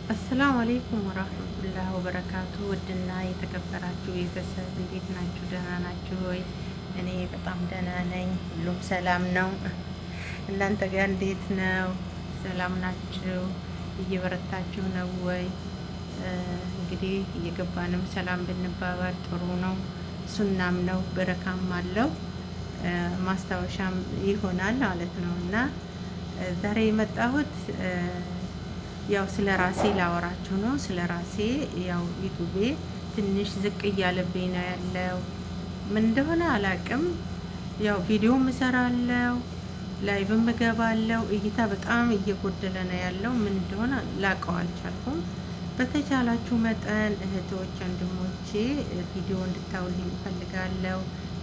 አሰላሙ አሌይኩም ወራህመቱላህ ወበረካቱ። ውድና የተከበራችሁ ቤተሰብ እንዴት ናችሁ? ደህና ናችሁ ወይ? እኔ በጣም ደህና ነኝ። ሁሉም ሰላም ነው። እናንተ ጋር እንዴት ነው? ሰላም ናችሁ? እየበረታችሁ ነው ወይ? እንግዲህ እየገባንም ሰላም ብንባባል ጥሩ ነው። ሱናም ነው፣ በረካም አለው፣ ማስታወሻም ይሆናል ማለት ነው እና ዛሬ የመጣሁት ያው ስለ ራሴ ላወራችሁ ነው። ስለ ራሴ ያው ዩቱቤ ትንሽ ዝቅ እያለብኝ ነው ያለው። ምን እንደሆነ አላቅም። ያው ቪዲዮም እሰራለሁ፣ ላይቭም እገባለሁ። እይታ በጣም እየጎደለ ነው ያለው። ምን እንደሆነ ላቀው አልቻልኩም። በተቻላችሁ መጠን እህቶች፣ ወንድሞቼ ቪዲዮ እንድታውልኝ እፈልጋለሁ።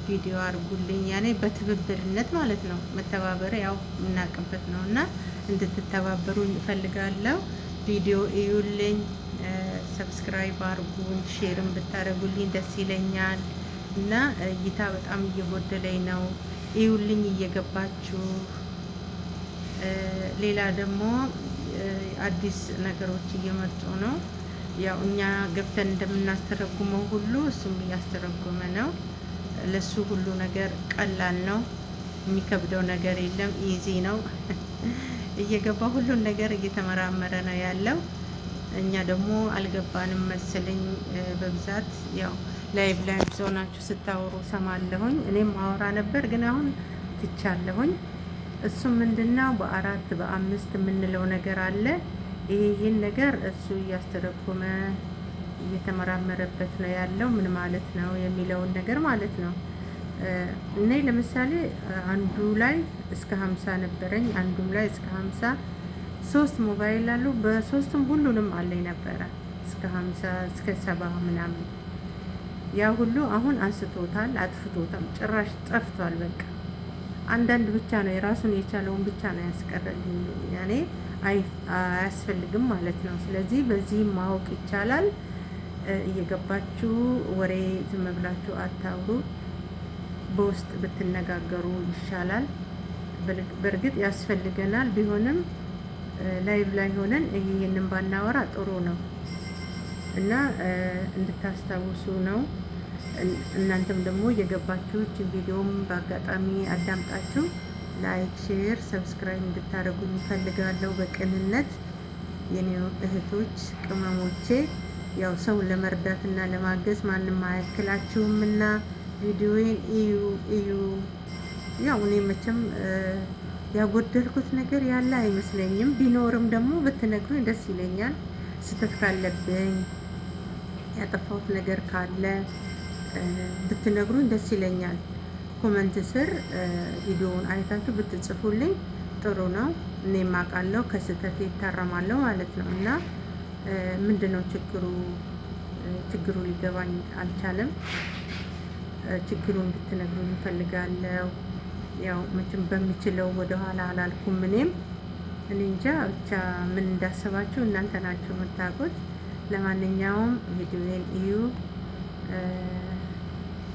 ቪዲዮ አድርጉልኝ። ያኔ በትብብርነት ማለት ነው። መተባበር ያው የምናውቅበት ነው እና እንድትተባበሩኝ እፈልጋለሁ። ቪዲዮ እዩልኝ፣ ሰብስክራይብ አድርጉኝ፣ ሼርም ብታደርጉልኝ ደስ ይለኛል እና እይታ በጣም እየጎደለኝ ነው። እዩልኝ እየገባችሁ። ሌላ ደግሞ አዲስ ነገሮች እየመጡ ነው። ያው እኛ ገብተን እንደምናስተረጉመው ሁሉ እሱም እያስተረጎመ ነው። ለሱ ሁሉ ነገር ቀላል ነው። የሚከብደው ነገር የለም። ኢዚ ነው። እየገባ ሁሉን ነገር እየተመራመረ ነው ያለው። እኛ ደግሞ አልገባንም መሰለኝ። በብዛት ያው ላይቭ ብዙ ናችሁ ስታወሩ ሰማለሁኝ። እኔም አወራ ነበር ግን አሁን ትቻለሁኝ። እሱም ምንድነው በአራት በአምስት የምንለው ነገር አለ። ይሄን ነገር እሱ እያስተረጎመ እየተመራመረበት ነው ያለው። ምን ማለት ነው የሚለውን ነገር ማለት ነው። እኔ ለምሳሌ አንዱ ላይ እስከ 50 ነበረኝ፣ አንዱም ላይ እስከ 50። 3 ሞባይል አሉ። በሶስቱም ሁሉንም አለኝ ነበረ እስከ 50 እስከ 70 ምናምን። ያ ሁሉ አሁን አንስቶታል፣ አጥፍቶታል፣ ጭራሽ ጠፍቷል። በቃ አንዳንድ ብቻ ነው የራሱን የቻለውን ብቻ ነው ያስቀረልኝ። ያኔ አያስፈልግም ማለት ነው። ስለዚህ በዚህም ማወቅ ይቻላል። እየገባችሁ ወሬ ዝም ብላችሁ አታውሩ። በውስጥ ብትነጋገሩ ይሻላል። በእርግጥ ያስፈልገናል። ቢሆንም ላይቭ ላይ ሆነን ይሄንን ባናወራ ጥሩ ነው እና እንድታስታውሱ ነው። እናንተም ደግሞ የገባችሁ ቪዲዮም በአጋጣሚ አዳምጣችሁ ላይክ፣ ሼር፣ ሰብስክራይብ እንድታደርጉ ይፈልጋለሁ። በቅንነት የኔ እህቶች ቅመሞቼ፣ ያው ሰው ለመርዳትና ለማገዝ ማንም አያክላችሁምና ቪዲዮዬን እዩ። ያው እኔ መቼም ያጎደልኩት ነገር ያለ አይመስለኝም። ቢኖርም ደግሞ ብትነግሩኝ ደስ ይለኛል። ስህተት ካለብኝ ያጠፋሁት ነገር ካለ ብትነግሩኝ ደስ ይለኛል። ኮመንት ስር ቪዲዮውን አይታችሁ ብትጽፉልኝ ጥሩ ነው። እኔም አውቃለሁ ከስህተት ይታረማለሁ ማለት ነው እና ምንድነው ችግሩ ሊገባኝ አልቻለም። ችግሩን እንድትነግሩኝ እፈልጋለሁ። ያው መቼም በሚችለው ወደኋላ አላልኩም። እኔ እንጃ ብቻ ምን እንዳሰባችሁ እናንተ ናችሁ የምታውቁት። ለማንኛውም ቪዲዮዬን እዩ።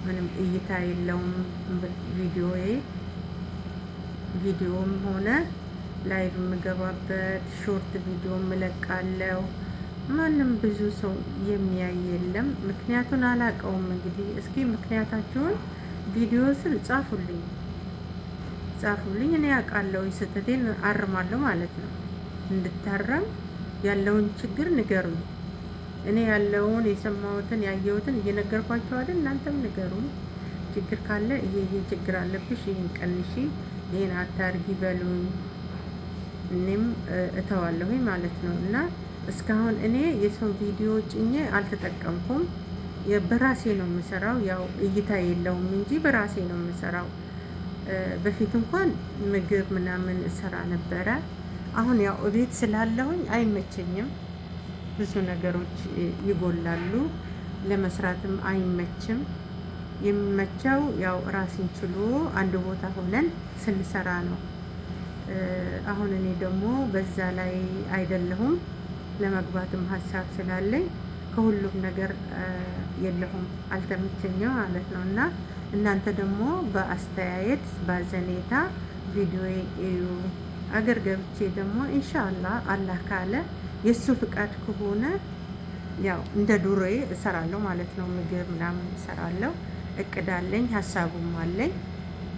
ምንም እይታ የለውም ቪዲዮም ሆነ ላይቭ የምገባበት ሾርት ቪዲዮ እለቃለሁ። ማንም ብዙ ሰው የሚያይ የለም። ምክንያቱን አላውቀውም። እንግዲህ እስኪ ምክንያታችሁን ቪዲዮ ስር ጻፉልኝ። እኔ አውቃለሁ፣ ስህተቴን አርማለሁ ማለት ነው። እንድታረም ያለውን ችግር ንገሩኝ። እኔ ያለውን የሰማሁትን ያየሁትን እየነገርኳቸው አይደል? እናንተም ንገሩኝ። ችግር ካለ ይሄ ችግር አለብሽ፣ ይሄን ቀንሺ፣ ይሄን አታርጊ በሉኝ። እኔም እተዋለሁኝ ማለት ነው እና እስካሁን እኔ የሰው ቪዲዮ ጭኜ አልተጠቀምኩም። በራሴ ነው የምሰራው። ያው እይታ የለውም እንጂ በራሴ ነው የምሰራው። በፊት እንኳን ምግብ ምናምን እሰራ ነበረ። አሁን ያው እቤት ስላለሁኝ አይመቸኝም። ብዙ ነገሮች ይጎላሉ፣ ለመስራትም አይመችም። የሚመቸው ያው ራስን ችሎ አንድ ቦታ ሆነን ስንሰራ ነው። አሁን እኔ ደግሞ በዛ ላይ አይደለሁም። ለመግባትም ሀሳብ ስላለኝ ከሁሉም ነገር የለሁም፣ አልተመቸኝም ማለት ነው እና እናንተ ደግሞ በአስተያየት ባዘኔታ ቪዲዮ እዩ። አገር ገብቼ ደግሞ ኢንሻአላህ አላህ ካለ የእሱ ፍቃድ ከሆነ ያው እንደ ዱሮዬ እሰራለሁ ማለት ነው። ምግብ ምናምን እሰራለሁ። እቅድ አለኝ፣ ሀሳቡም አለኝ።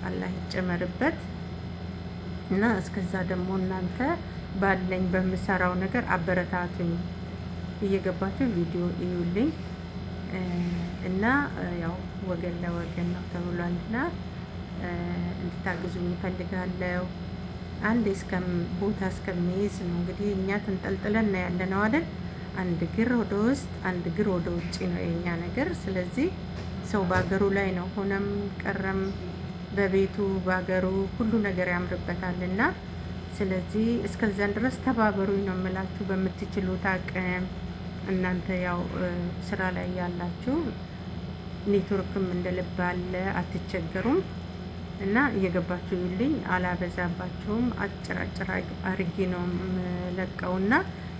አላህ ይጨመርበት እና እስከዛ ደግሞ እናንተ ባለኝ በምሰራው ነገር አበረታቱኝ። እየገባችሁ ቪዲዮ እዩልኝ እና ያው ወገን ለወገን ነው ተብሏልና እንድታግዙኝ እፈልጋለሁ። አንድ ቦታ እስከሚይዝ ነው እንግዲህ እኛ ተንጠልጥለን ነው ያለነው አይደል? አንድ እግር ወደ ውስጥ አንድ እግር ወደ ውጭ ነው የኛ ነገር። ስለዚህ ሰው በሀገሩ ላይ ነው ሆነም ቀረም በቤቱ በሀገሩ ሁሉ ነገር ያምርበታልና ስለዚህ እስከዛን ድረስ ተባበሩኝ ነው የምላችሁ በምትችሉት አቅም። እናንተ ያው ስራ ላይ ያላችሁ ኔትወርክም እንደልብ አለ፣ አትቸገሩም እና እየገባችሁ ይልኝ። አላበዛባችሁም፣ አጭር አርጌ ነው የምለቀውና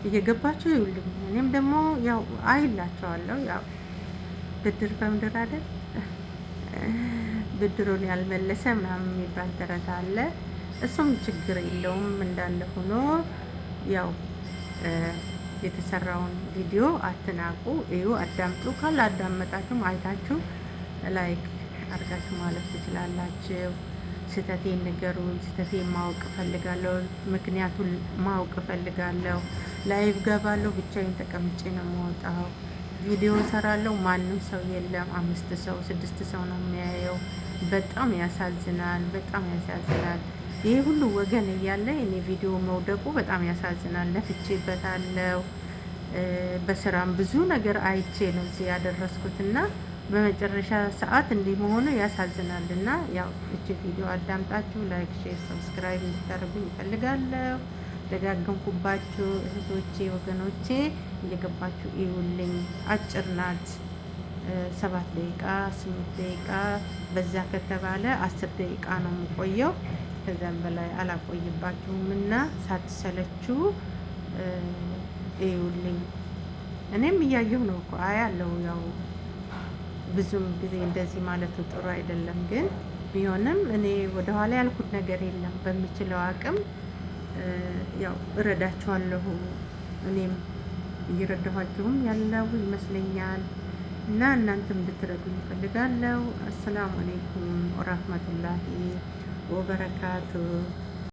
እየገባችሁ ይልኝ። እኔም ደግሞ ያው አይላቸዋለሁ። ያው ብድር በምድር አይደል ብድሩን ያልመለሰ ምናምን የሚባል ተረት አለ። እሱም ችግር የለውም እንዳለ ሆኖ ያው የተሰራውን ቪዲዮ አትናቁ፣ እዩ፣ አዳምጡ። ካላዳመጣችሁም አይታችሁ ላይክ አድርጋችሁ ማለፍ ትችላላችሁ። ስህተቴን ንገሩኝ፣ ስህተቴን ማወቅ እፈልጋለሁ፣ ምክንያቱን ማወቅ እፈልጋለሁ። ላይቭ ገባለሁ፣ ብቻዬን ተቀምጬ ነው የምወጣው። ቪዲዮ ሰራለሁ፣ ማንም ሰው የለም፣ 5 ሰው 6 ሰው ነው የሚያየው። በጣም ያሳዝናል፣ በጣም ያሳዝናል። ይሄ ሁሉ ወገን እያለ እኔ ቪዲዮ መውደቁ በጣም ያሳዝናል። ለፍቼበታለሁ። በስራም ብዙ ነገር አይቼ ነው እዚህ ያደረስኩትና በመጨረሻ ሰዓት እንዲህ መሆኑ ያሳዝናልና ያው እቺ ቪዲዮ አዳምጣችሁ ላይክ፣ ሼር፣ ሰብስክራይብ እንድታደርጉኝ እፈልጋለሁ። ደጋገምኩባችሁ እህቶቼ፣ ወገኖቼ እየገባችሁ ይውልኝ። አጭር ናት፣ 7 ደቂቃ 8 ደቂቃ በዛ ከተባለ 10 ደቂቃ ነው የምቆየው። ከዛም በላይ አላቆይባችሁም እና ሳትሰለችሁ ይውልኝ። እኔም እያየሁ ነው እኮ አያለው። ያው ብዙም ጊዜ እንደዚህ ማለቱ ጥሩ አይደለም፣ ግን ቢሆንም እኔ ወደኋላ ያልኩት ነገር የለም። በምችለው አቅም ያው እረዳችኋለሁ። እኔም እየረዳኋችሁም ያለው ይመስለኛል እና እናንተም እንድትረዱኝ እፈልጋለሁ። አሰላሙ አለይኩም ወራህመቱላሂ ወበረካቱ።